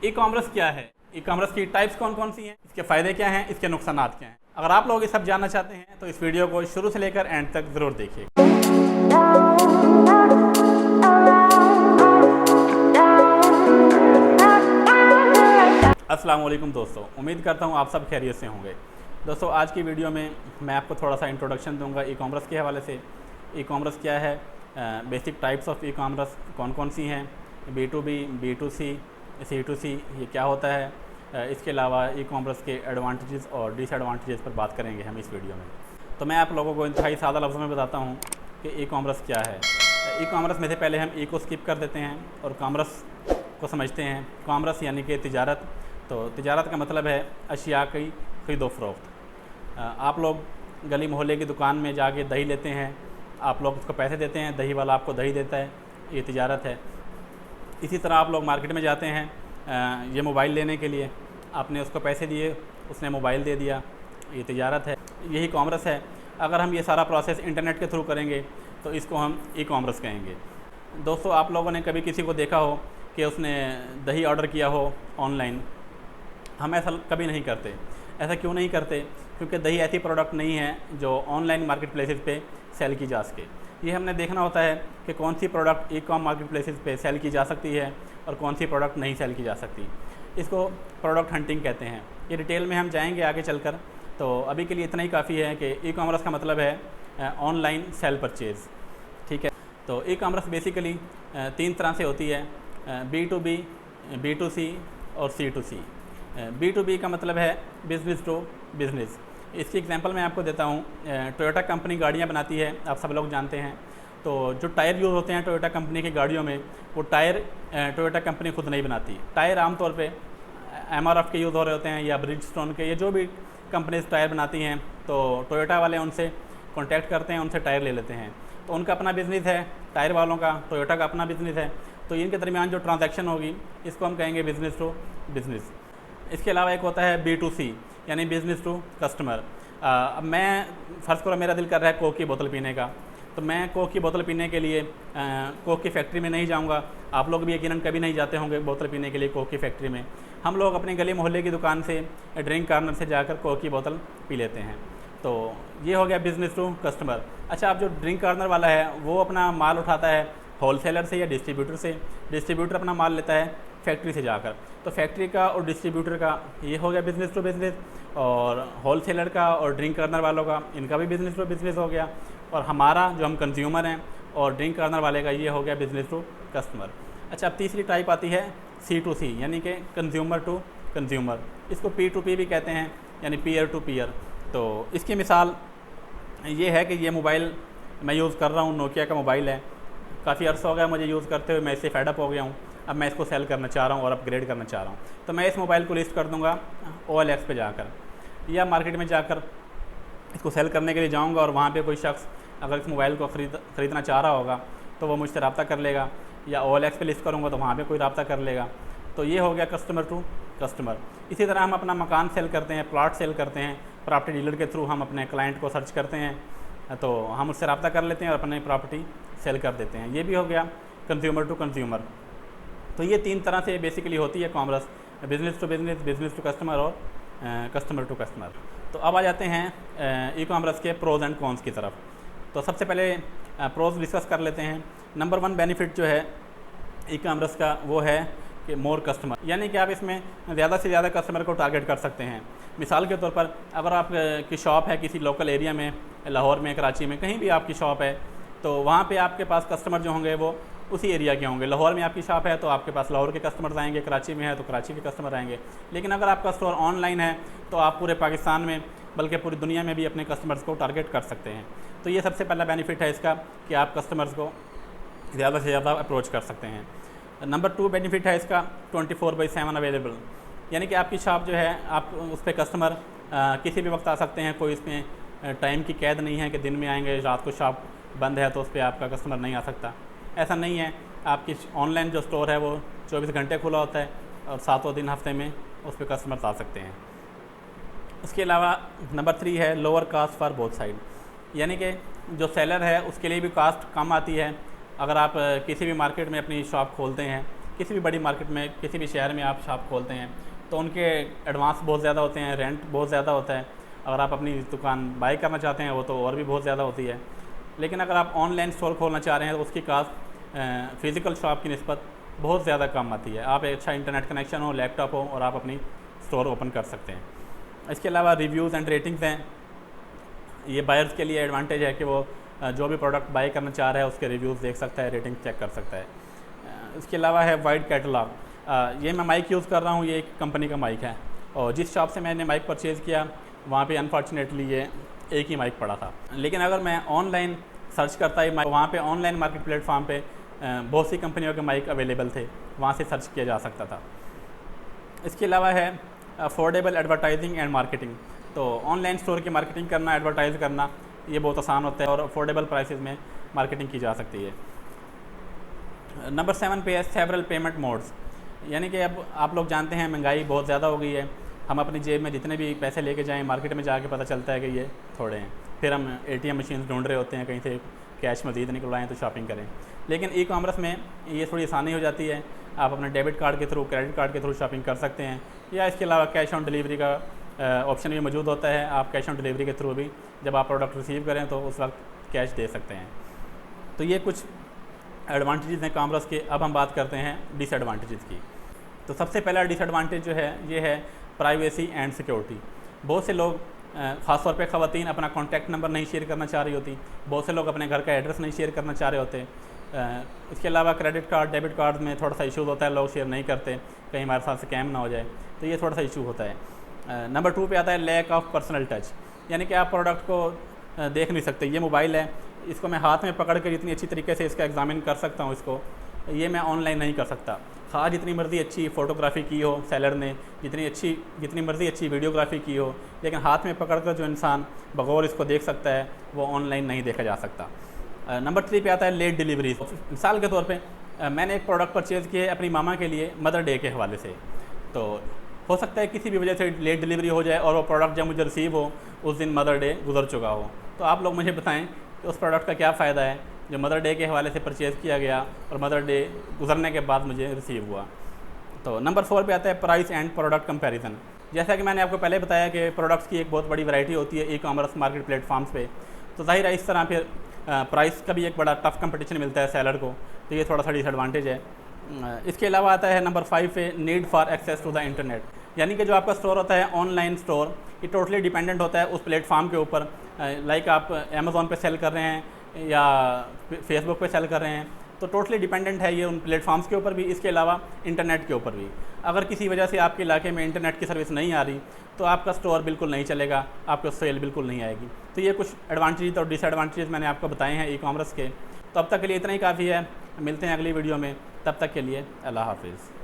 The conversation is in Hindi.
ई कॉमर्स क्या है, ई कॉमर्स की टाइप्स कौन कौन सी हैं, इसके फ़ायदे क्या हैं, इसके नुकसानात क्या हैं। अगर आप लोग ये सब जानना चाहते हैं तो इस वीडियो को शुरू से लेकर एंड तक ज़रूर देखिए। अस्सलाम वालेकुम दोस्तों, उम्मीद करता हूँ आप सब खैरियत से होंगे। दोस्तों आज की वीडियो में मैं आपको थोड़ा सा इंट्रोडक्शन दूंगा ई कॉमर्स के हवाले से। ई कॉमर्स क्या है, basic types of e commerce कौन कौन सी हैं, B2B, B2C, C2C ये क्या होता है, इसके अलावा ई कॉमर्स के एडवांटेजेस और डिसएडवांटेजेस पर बात करेंगे हम इस वीडियो में। तो मैं आप लोगों को इंतहाई सादा लफ्ज़ों में बताता हूँ कि ई कॉमर्स क्या है। ई कॉमर्स में से पहले हम ई को स्किप कर देते हैं और कॉमर्स को समझते हैं। कॉमर्स यानी कि तिजारत। तो तिजारत का मतलब है अशिया की ख़रीदो फरोख्त। आप लोग गली मोहल्ले की दुकान में जाके दही लेते हैं, आप लोग उसको पैसे देते हैं, दही वाला आपको दही देता है, ये तिजारत है। इसी तरह आप लोग मार्केट में जाते हैं ये मोबाइल लेने के लिए, आपने उसको पैसे दिए, उसने मोबाइल दे दिया, ये तिजारत है, यही कॉमर्स है। अगर हम ये सारा प्रोसेस इंटरनेट के थ्रू करेंगे तो इसको हम ई कॉमर्स कहेंगे। दोस्तों आप लोगों ने कभी किसी को देखा हो कि उसने दही ऑर्डर किया हो ऑनलाइन। हम ऐसा कभी नहीं करते। ऐसा क्यों नहीं करते? क्योंकि दही ऐसी प्रोडक्ट नहीं है जो ऑनलाइन मार्केट प्लेसेस पे सेल की जा सके। ये हमने देखना होता है कि कौन सी product e com market places पे सेल की जा सकती है और कौन सी प्रोडक्ट नहीं सेल की जा सकती। इसको प्रोडक्ट हंटिंग कहते हैं। ये डिटेल में हम जाएंगे आगे चलकर। तो अभी के लिए इतना ही काफ़ी है कि ई कॉमर्स का मतलब है ऑनलाइन सेल परचेज़। ठीक है। तो ई कॉमर्स बेसिकली 3 तरह से होती है, B2B, B2C और C2C। B2B का मतलब है बिज़नेस टू बिज़नेस। इसकी एग्जांपल मैं आपको देता हूँ। टोयोटा कंपनी गाड़ियाँ बनाती है, आप सब लोग जानते हैं। तो जो टायर यूज़ होते हैं टोयोटा कंपनी की गाड़ियों में, वो टायर टोयोटा कंपनी खुद नहीं बनाती। टायर आमतौर पे MRF के यूज़ हो रहे होते हैं या ब्रिजस्टोन के, या जो भी कंपनीज टायर बनाती हैं, तो टोयोटा वाले उनसे कॉन्टैक्ट करते हैं, उनसे टायर ले लेते हैं। तो उनका अपना बिज़नेस है, टायर वालों का, टोयोटा का अपना बिज़नेस है। तो इनके दरमियान जो ट्रांजैक्शन होगी इसको हम कहेंगे बिज़नेस टू बिज़नेस। इसके अलावा एक होता है B2C यानी बिज़नेस टू कस्टमर। अब मैं फ़र्ज़ करो मेरा दिल कर रहा है कोक की बोतल पीने का, तो मैं कोक की बोतल पीने के लिए कोक की फैक्ट्री में नहीं जाऊंगा। आप लोग भी यकीनन कभी नहीं जाते होंगे बोतल पीने के लिए कोक की फैक्ट्री में। हम लोग अपने गली मोहल्ले की दुकान से, ड्रिंक कॉर्नर से जाकर कोक की बोतल पी लेते हैं। तो ये हो गया बिज़नेस टू कस्टमर। अच्छा, अब जो ड्रिंक कॉर्नर वाला है वो अपना माल उठाता है होलसेलर से या डिस्ट्रीब्यूटर से। डिस्ट्रीब्यूटर अपना माल लेता है फैक्ट्री से जाकर। तो फैक्ट्री का और डिस्ट्रीब्यूटर का ये हो गया बिज़नेस टू बिज़नेस, और होलसेलर का और ड्रिंक कॉर्नर वालों का, इनका भी बिज़नेस टू बिज़नेस हो गया। और हमारा जो हम कंज्यूमर हैं और ड्रिंक कॉर्नर वाले का, ये हो गया बिज़नेस टू कस्टमर। अच्छा, अब तीसरी टाइप आती है C2C यानी कि कंज्यूमर टू कंज्यूमर। इसको P2P भी कहते हैं यानी पीयर टू पीयर। तो इसकी मिसाल ये है कि ये मोबाइल मैं यूज़ कर रहा हूँ, नोकिया का मोबाइल है, काफ़ी अर्सा हो गया मुझे यूज़ करते हुए, मैं इससे फेडअप हो गया हूँ। अब मैं इसको सेल करना चाह रहा हूँ और अपग्रेड करना चाह रहा हूँ। तो मैं इस मोबाइल को लिस्ट कर दूँगा OLX पे जाकर, या मार्केट में जाकर इसको सेल करने के लिए जाऊँगा, और वहाँ पे कोई शख्स अगर इस मोबाइल को ख़रीदना चाह रहा होगा तो वो मुझसे रब्ता कर लेगा, या OLX पे लिस्ट करूँगा तो वहाँ पे कोई रब्ता कर लेगा। तो ये हो गया कस्टमर टू कस्टमर। इसी तरह हम अपना मकान सेल करते हैं, प्लॉट सेल करते हैं, प्रॉपर्टी डीलर के थ्रू हम अपने क्लाइंट को सर्च करते हैं, तो हम उससे रब्ता कर लेते हैं और अपनी प्रॉपर्टी सेल कर देते हैं। ये भी हो गया कंज्यूमर टू कंज्यूमर। तो ये 3 तरह से बेसिकली होती है commerce, business to business, business to customer और कस्टमर टू कस्टमर। तो अब आ जाते हैं ई कॉमर्स के प्रोज एंड कॉन्स की तरफ। तो सबसे पहले प्रोज डिस्कस कर लेते हैं। नंबर 1 बेनिफिट जो है ई कॉमर्स का वो है कि मोर कस्टमर, यानी कि आप इसमें ज़्यादा से ज़्यादा कस्टमर को टारगेट कर सकते हैं। मिसाल के तौर पर अगर आप की शॉप है किसी लोकल एरिया में, लाहौर में, कराची में, कहीं भी आपकी शॉप है, तो वहाँ पे आपके पास कस्टमर जो होंगे वो उसी एरिया के होंगे। लाहौर में आपकी शॉप है तो आपके पास लाहौर के कस्टमर्स आएंगे, कराची में है तो कराची के कस्टमर आएंगे। लेकिन अगर आपका स्टोर ऑनलाइन है तो आप पूरे पाकिस्तान में, बल्कि पूरी दुनिया में भी अपने कस्टमर्स को टारगेट कर सकते हैं। तो ये सबसे पहला बेनिफिट है इसका कि आप कस्टमर्स को ज़्यादा से ज़्यादा अप्रोच कर सकते हैं। नंबर 2 बेनिफिट है इसका 24/7 अवेलेबल, यानी कि आपकी शॉप जो है, आप उस पर कस्टमर किसी भी वक्त आ सकते हैं। कोई इसमें टाइम की कैद नहीं है कि दिन में आएंगे, रात को शॉप बंद है तो उस पर आपका कस्टमर नहीं आ सकता। ऐसा नहीं है। आपकी ऑनलाइन जो स्टोर है वो 24 घंटे खुला होता है और 7 दिन हफ्ते में उस पर कस्टमर्स आ सकते हैं। उसके अलावा नंबर 3 है lower caste for both side, यानी कि जो सेलर है उसके लिए भी कास्ट कम आती है। अगर आप किसी भी मार्केट में अपनी शॉप खोलते हैं किसी भी बड़ी मार्केट में, किसी भी शहर में आप शॉप खोलते हैं तो उनके एडवांस बहुत ज़्यादा होते हैं, रेंट बहुत ज़्यादा होता है। अगर आप अपनी दुकान बाई करना चाहते हैं वो तो और भी बहुत ज़्यादा होती है। लेकिन अगर आप ऑनलाइन स्टोर खोलना चाह रहे हैं तो उसकी कास्ट फ़िज़िकल शॉप की निस्बत बहुत ज़्यादा कम आती है। आप एक अच्छा इंटरनेट कनेक्शन हो, लैपटॉप हो और आप अपनी स्टोर ओपन कर सकते हैं। इसके अलावा रिव्यूज़ एंड रेटिंग्स हैं। ये बायर्स के लिए एडवांटेज है कि वो जो भी प्रोडक्ट बाई करना चाह रहा है उसके रिव्यूज़ देख सकता है, रेटिंग चेक कर सकता है। इसके अलावा है वाइड कैटलॉग। ये मैं माइक यूज़ कर रहा हूँ, ये एक कंपनी का माइक है और जिस शॉप से मैंने माइक परचेज़ किया वहाँ पे अनफॉर्चुनेटली ये एक ही माइक पड़ा था। लेकिन अगर मैं ऑनलाइन सर्च करता ही वहाँ पे ऑनलाइन मार्केट प्लेटफॉर्म पे बहुत सी कंपनियों के माइक अवेलेबल थे, वहाँ से सर्च किया जा सकता था। इसके अलावा है अफोर्डेबल एडवर्टाइजिंग एंड मार्केटिंग। तो ऑनलाइन स्टोर की मार्केटिंग करना, एडवर्टाइज़ करना ये बहुत आसान होता है और अफोर्डेबल प्राइसेस में मार्केटिंग की जा सकती है। नंबर 7 पे है सेवरल पेमेंट मोड्स। यानी कि अब आप लोग जानते हैं महंगाई बहुत ज़्यादा हो गई है। हम अपनी जेब में जितने भी पैसे लेके जाएं मार्केट में जाके पता चलता है कि ये थोड़े हैं, फिर हम ATM मशीन ढूंढ रहे होते हैं कहीं से कैश मज़ीद निकलवाएं तो शॉपिंग करें। लेकिन ई कॉमर्स में ये थोड़ी आसानी हो जाती है। आप अपने डेबिट कार्ड के थ्रू, क्रेडिट कार्ड के थ्रू शॉपिंग कर सकते हैं या इसके अलावा कैश ऑन डिलीवरी का ऑप्शन भी मौजूद होता है। आप कैश ऑन डिलीवरी के थ्रू भी जब आप प्रोडक्ट रिसीव करें तो उस वक्त कैश दे सकते हैं। तो ये कुछ एडवांटेजेस हैं कॉमर्स के। अब हम बात करते हैं डिसएडवांटेजेस की। तो सबसे पहला डिसएडवांटेज जो है ये है प्राइवेसी एंड सिक्योरिटी। बहुत से लोग ख़ासतौर पे ख़वातीन अपना कॉन्टैक्ट नंबर नहीं शेयर करना चाह रही होती, बहुत से लोग अपने घर का एड्रेस नहीं शेयर करना चाह रहे होते। इसके अलावा क्रेडिट कार्ड, डेबिट कार्ड में थोड़ा सा इशू होता है, लोग शेयर नहीं करते कहीं हमारे साथ स्कैम ना हो जाए, तो ये थोड़ा सा इशू होता है। नंबर 2 पे आता है लैक ऑफ पर्सनल टच। यानी कि आप प्रोडक्ट को देख नहीं सकते। ये मोबाइल है, इसको मैं हाथ में पकड़ कर जितनी अच्छी तरीके से इसका एग्जामिन कर सकता हूँ, इसको ये मैं ऑनलाइन नहीं कर सकता। हाँ, जितनी मर्ज़ी अच्छी फ़ोटोग्राफी की हो सेलर ने, जितनी मर्ज़ी अच्छी वीडियोग्राफी की हो, लेकिन हाथ में पकड़ कर जो इंसान बगौर इसको देख सकता है वो ऑनलाइन नहीं देखा जा सकता। नंबर 3 पे आता है लेट डिलीवरी। मिसाल के तौर पे मैंने एक प्रोडक्ट परचेज़ किया है अपनी मामा के लिए मदर डे के हवाले से, तो हो सकता है किसी भी वजह से लेट डिलीवरी हो जाए और वो प्रोडक्ट जब मुझे रिसीव हो उस दिन मदर डे गुजर चुका हो। तो आप लोग मुझे बताएं कि उस प्रोडक्ट का क्या फ़ायदा है जो मदर डे के हवाले से परचेज़ किया गया और मदर डे गुजरने के बाद मुझे रिसीव हुआ। तो नंबर 4 पे आता है प्राइस एंड प्रोडक्ट कंपैरिजन। जैसा कि मैंने आपको पहले बताया कि प्रोडक्ट्स की एक बहुत बड़ी वैरायटी होती है ई कॉमर्स मार्केट प्लेटफॉर्म्स पे, तो ज़ाहिर है इस तरह फिर प्राइस का भी एक बड़ा टफ कंपटीशन मिलता है सेलर को, तो ये थोड़ा सा डिसएडवांटेज है। इसके अलावा आता है नंबर 5 पे need for access to the internet. यानी कि जो आपका स्टोर होता है ऑनलाइन स्टोर, ये टोटली डिपेंडेंट होता है उस प्लेटफॉर्म के ऊपर। लाइक आप अमेज़ॉन पे सेल कर रहे हैं या फेसबुक पे सेल कर रहे हैं, तो टोटली डिपेंडेंट है ये उन प्लेटफॉर्म्स के ऊपर भी, इसके अलावा इंटरनेट के ऊपर भी। अगर किसी वजह से आपके इलाके में इंटरनेट की सर्विस नहीं आ रही तो आपका स्टोर बिल्कुल नहीं चलेगा, आपको सेल बिल्कुल नहीं आएगी। तो ये कुछ एडवांटेज और डिसएडवांटेज मैंने आपको बताए हैं ई कॉमर्स के। तो अब तक के लिए इतना ही काफ़ी है, मिलते हैं अगली वीडियो में, तब तक के लिए अल्लाह हाफिज़।